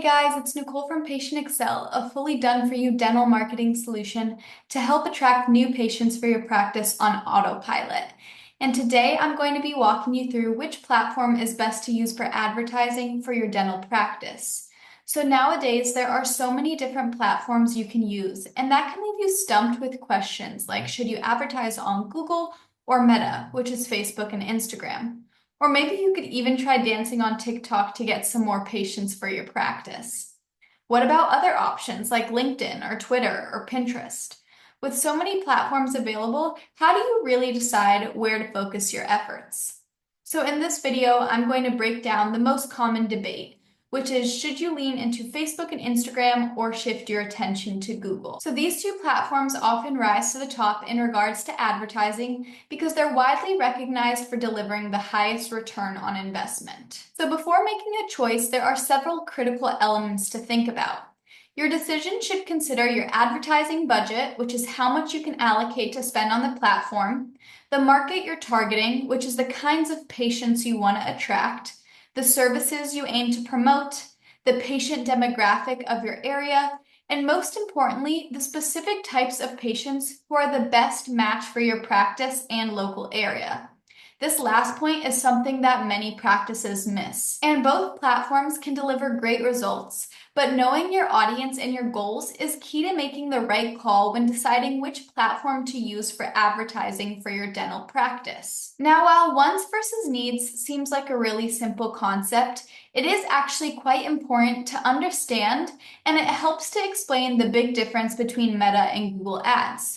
Hey guys, it's Nicole from Patient Excel, a fully done-for-you dental marketing solution to help attract new patients for your practice on autopilot. And today I'm going to be walking you through which platform is best to use for advertising for your dental practice. So nowadays, there are so many different platforms you can use, and that can leave you stumped with questions like should you advertise on Google or Meta, which is Facebook and Instagram? Or maybe you could even try dancing on TikTok to get some more patients for your practice. What about other options like LinkedIn or Twitter or Pinterest? With so many platforms available, how do you really decide where to focus your efforts? So in this video, I'm going to break down the most common debate, which is should you lean into Facebook and Instagram or shift your attention to Google? So these two platforms often rise to the top in regards to advertising because they're widely recognized for delivering the highest return on investment. So before making a choice, there are several critical elements to think about. Your decision should consider your advertising budget, which is how much you can allocate to spend on the platform, the market you're targeting, which is the kinds of patients you want to attract, the services you aim to promote, the patient demographic of your area, and most importantly, the specific types of patients who are the best match for your practice and local area. This last point is something that many practices miss. And both platforms can deliver great results, but knowing your audience and your goals is key to making the right call when deciding which platform to use for advertising for your dental practice. Now, while wants versus needs seems like a really simple concept, it is actually quite important to understand, and it helps to explain the big difference between Meta and Google Ads.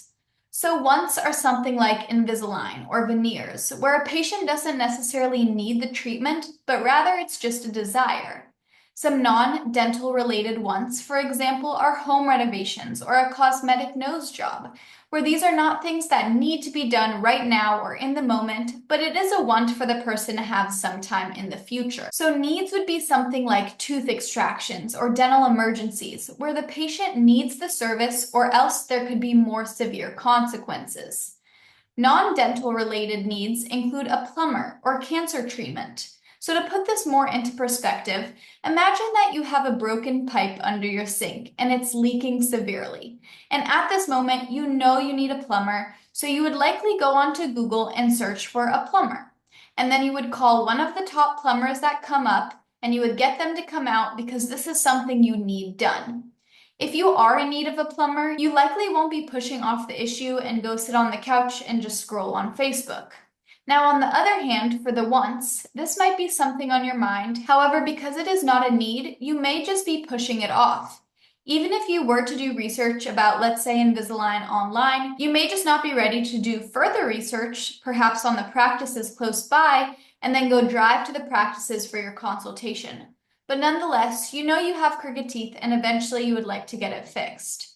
So wants are something like Invisalign or veneers, where a patient doesn't necessarily need the treatment, but rather it's just a desire. Some non-dental related wants, for example, are home renovations or a cosmetic nose job, where these are not things that need to be done right now or in the moment, but it is a want for the person to have sometime in the future. So needs would be something like tooth extractions or dental emergencies, where the patient needs the service or else there could be more severe consequences. Non-dental related needs include a plumber or cancer treatment. So to put this more into perspective, imagine that you have a broken pipe under your sink and it's leaking severely. And at this moment, you know you need a plumber, so you would likely go onto Google and search for a plumber. And then you would call one of the top plumbers that come up and you would get them to come out because this is something you need done. If you are in need of a plumber, you likely won't be pushing off the issue and go sit on the couch and just scroll on Facebook. Now, on the other hand, for the wants, this might be something on your mind. However, because it is not a need, you may just be pushing it off. Even if you were to do research about, let's say, Invisalign online, you may just not be ready to do further research, perhaps on the practices close by, and then go drive to the practices for your consultation. But nonetheless, you know you have crooked teeth and eventually you would like to get it fixed.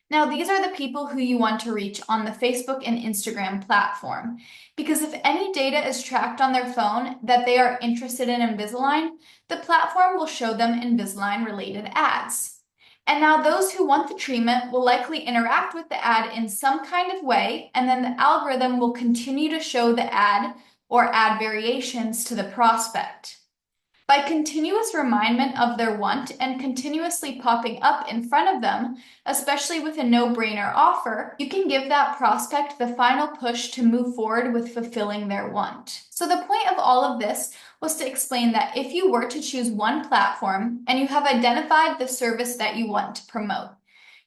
Now, these are the people who you want to reach on the Facebook and Instagram platform. Because if any data is tracked on their phone that they are interested in Invisalign, the platform will show them Invisalign related ads. And now those who want the treatment will likely interact with the ad in some kind of way, and then the algorithm will continue to show the ad or ad variations to the prospect. By continuous remindment of their want and continuously popping up in front of them, especially with a no-brainer offer, you can give that prospect the final push to move forward with fulfilling their want. So the point of all of this was to explain that if you were to choose one platform and you have identified the service that you want to promote,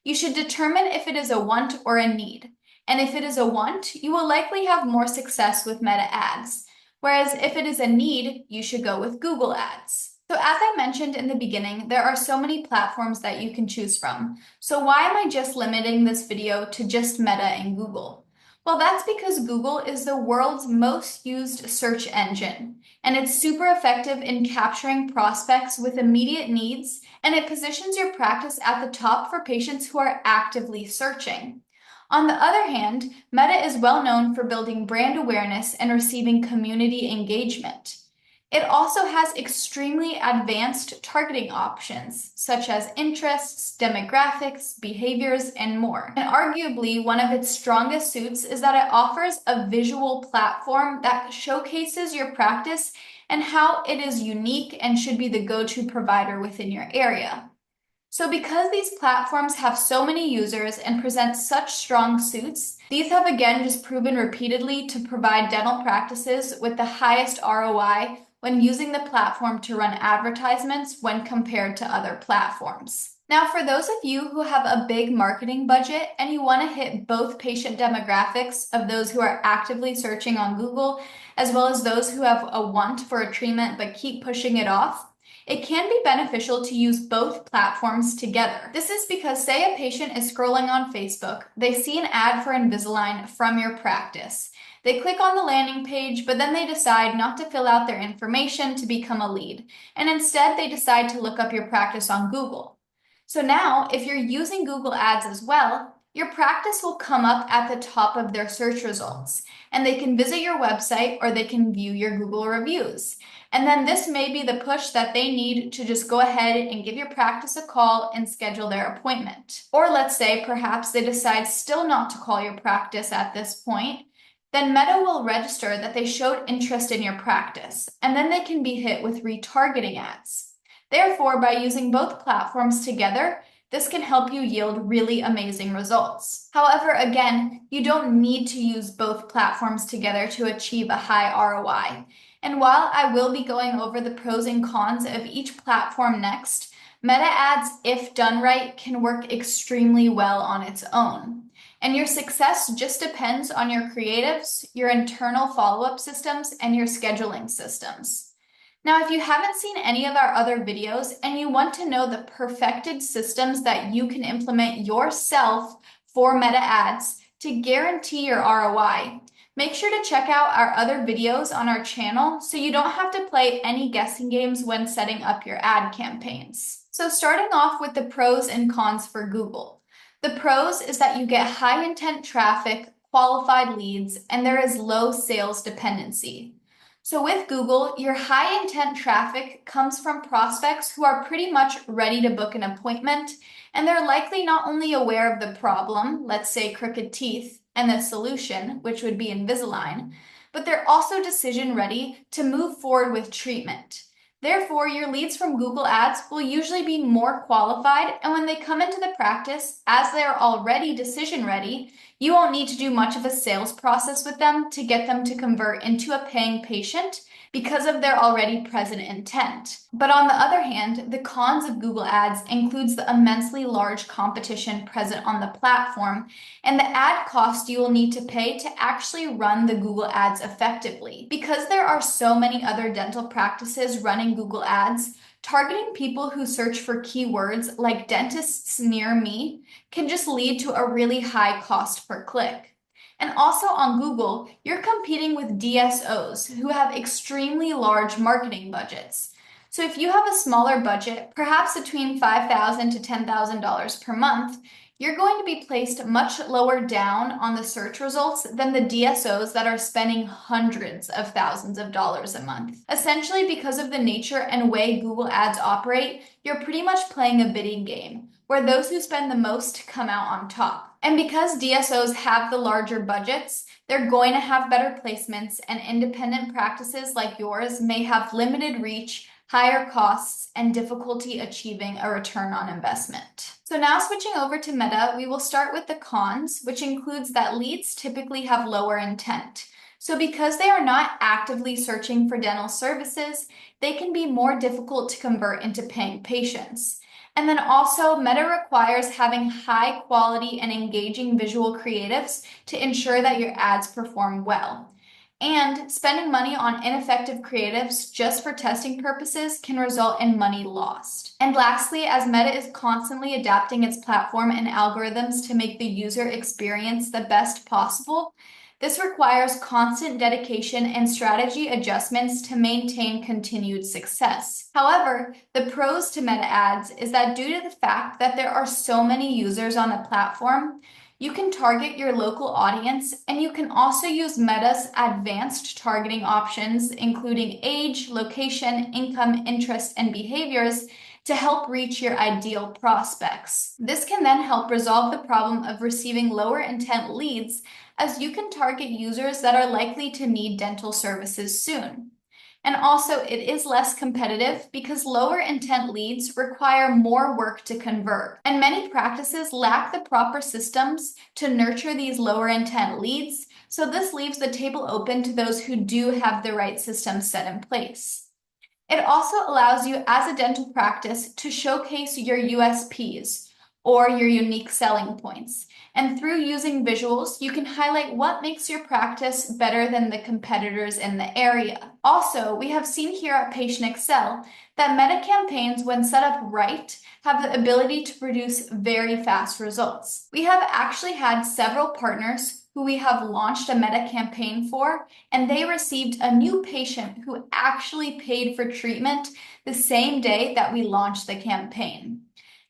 you should determine if it is a want or a need. And if it is a want, you will likely have more success with Meta ads. Whereas if it is a need, you should go with Google Ads. So as I mentioned in the beginning, there are so many platforms that you can choose from. So why am I just limiting this video to just Meta and Google? Well, that's because Google is the world's most used search engine, and it's super effective in capturing prospects with immediate needs, and it positions your practice at the top for patients who are actively searching. On the other hand, Meta is well known for building brand awareness and receiving community engagement. It also has extremely advanced targeting options, such as interests, demographics, behaviors, and more. And arguably, one of its strongest suits is that it offers a visual platform that showcases your practice and how it is unique and should be the go-to provider within your area. So because these platforms have so many users and present such strong suits, these have again just proven repeatedly to provide dental practices with the highest ROI when using the platform to run advertisements when compared to other platforms. Now, for those of you who have a big marketing budget and you want to hit both patient demographics of those who are actively searching on Google, as well as those who have a want for a treatment but keep pushing it off, it can be beneficial to use both platforms together. This is because, say a patient is scrolling on Facebook, they see an ad for Invisalign from your practice. They click on the landing page, but then they decide not to fill out their information to become a lead, and instead they decide to look up your practice on Google. So now, if you're using Google Ads as well, your practice will come up at the top of their search results, and they can visit your website or they can view your Google reviews. And then this may be the push that they need to just go ahead and give your practice a call and schedule their appointment. Or let's say perhaps they decide still not to call your practice at this point, then Meta will register that they showed interest in your practice, and then they can be hit with retargeting ads. Therefore, by using both platforms together, this can help you yield really amazing results. However, again, you don't need to use both platforms together to achieve a high ROI. And while I will be going over the pros and cons of each platform next, Meta Ads, if done right, can work extremely well on its own. And your success just depends on your creatives, your internal follow-up systems, and your scheduling systems. Now, if you haven't seen any of our other videos and you want to know the perfected systems that you can implement yourself for Meta Ads to guarantee your ROI, make sure to check out our other videos on our channel so you don't have to play any guessing games when setting up your ad campaigns. So starting off with the pros and cons for Google. The pros is that you get high intent traffic, qualified leads, and there is low sales dependency. So with Google, your high intent traffic comes from prospects who are pretty much ready to book an appointment, and they're likely not only aware of the problem, let's say crooked teeth, and the solution, which would be Invisalign, but they're also decision ready to move forward with treatment. Therefore, your leads from Google Ads will usually be more qualified, and when they come into the practice, as they are already decision ready, you won't need to do much of a sales process with them to get them to convert into a paying patient because of their already present intent. But on the other hand, the cons of Google Ads includes the immensely large competition present on the platform and the ad cost you will need to pay to actually run the Google Ads effectively. Because there are so many other dental practices running Google Ads, targeting people who search for keywords like dentists near me can just lead to a really high cost per click. And also on Google, you're competing with DSOs who have extremely large marketing budgets. So if you have a smaller budget, perhaps between $5,000 to $10,000 per month, you're going to be placed much lower down on the search results than the DSOs that are spending hundreds of thousands of dollars a month. Essentially, because of the nature and way Google Ads operate, you're pretty much playing a bidding game, where those who spend the most come out on top. And because DSOs have the larger budgets, they're going to have better placements, and independent practices like yours may have limited reach, higher costs, and difficulty achieving a return on investment. So now switching over to Meta, we will start with the cons, which includes that leads typically have lower intent. So because they are not actively searching for dental services, they can be more difficult to convert into paying patients. And then also, Meta requires having high quality and engaging visual creatives to ensure that your ads perform well. And spending money on ineffective creatives just for testing purposes can result in money lost. And lastly, as Meta is constantly adapting its platform and algorithms to make the user experience the best possible, this requires constant dedication and strategy adjustments to maintain continued success. However, the pros to Meta Ads is that due to the fact that there are so many users on the platform, you can target your local audience, and you can also use Meta's advanced targeting options, including age, location, income, interest, and behaviors, to help reach your ideal prospects. This can then help resolve the problem of receiving lower intent leads, as you can target users that are likely to need dental services soon. And also, it is less competitive because lower intent leads require more work to convert. And many practices lack the proper systems to nurture these lower intent leads, so this leaves the table open to those who do have the right systems set in place. It also allows you as a dental practice to showcase your USPs or your unique selling points. And through using visuals, you can highlight what makes your practice better than the competitors in the area. Also, we have seen here at Patient Excel that meta campaigns, when set up right, have the ability to produce very fast results. We have actually had several partners who we have launched a meta campaign for, and they received a new patient who actually paid for treatment the same day that we launched the campaign.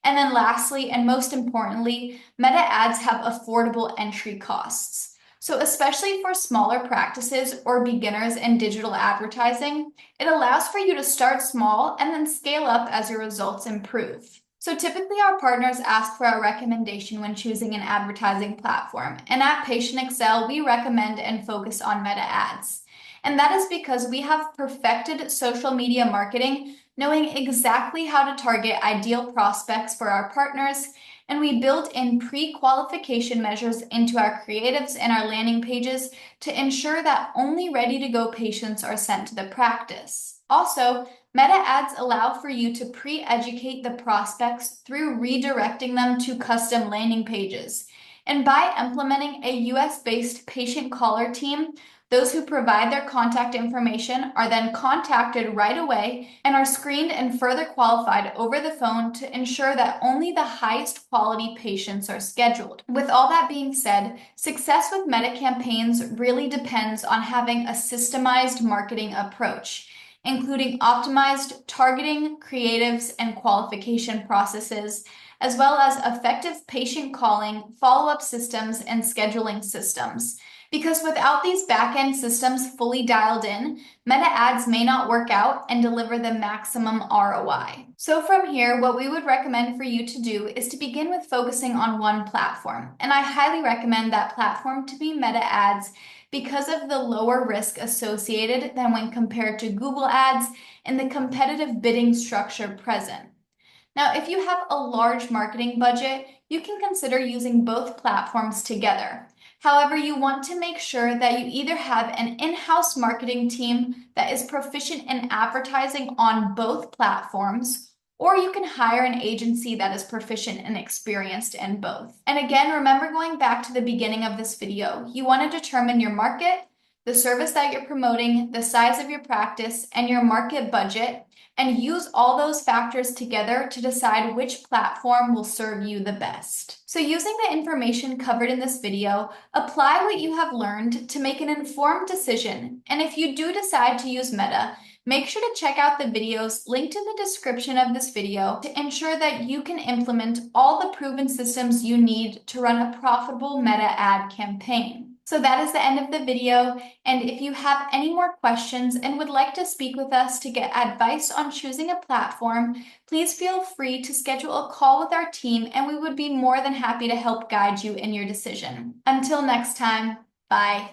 And then lastly, and most importantly, meta ads have affordable entry costs. So especially for smaller practices or beginners in digital advertising, it allows for you to start small and then scale up as your results improve. So typically our partners ask for a recommendation when choosing an advertising platform, and at Patient Excel, we recommend and focus on meta ads. And that is because we have perfected social media marketing, knowing exactly how to target ideal prospects for our partners, and we build in pre-qualification measures into our creatives and our landing pages to ensure that only ready-to-go patients are sent to the practice. Also, meta ads allow for you to pre-educate the prospects through redirecting them to custom landing pages. And by implementing a US-based patient caller team, those who provide their contact information are then contacted right away and are screened and further qualified over the phone to ensure that only the highest quality patients are scheduled. With all that being said, success with meta campaigns really depends on having a systemized marketing approach, including optimized targeting, creatives, and qualification processes, as well as effective patient calling, follow-up systems, and scheduling systems. Because without these back-end systems fully dialed in, meta ads may not work out and deliver the maximum ROI. So from here, what we would recommend for you to do is to begin with focusing on one platform. And I highly recommend that platform to be meta ads because of the lower risk associated than when compared to Google ads and the competitive bidding structure present. Now, if you have a large marketing budget, you can consider using both platforms together. However, you want to make sure that you either have an in-house marketing team that is proficient in advertising on both platforms, or you can hire an agency that is proficient and experienced in both. And again, remember going back to the beginning of this video, you want to determine your market, the service that you're promoting, the size of your practice, and your market budget, and use all those factors together to decide which platform will serve you the best. So using the information covered in this video, apply what you have learned to make an informed decision. And if you do decide to use Meta, make sure to check out the videos linked in the description of this video to ensure that you can implement all the proven systems you need to run a profitable Meta ad campaign. So that is the end of the video, and if you have any more questions and would like to speak with us to get advice on choosing a platform, please feel free to schedule a call with our team and we would be more than happy to help guide you in your decision. Until next time, bye.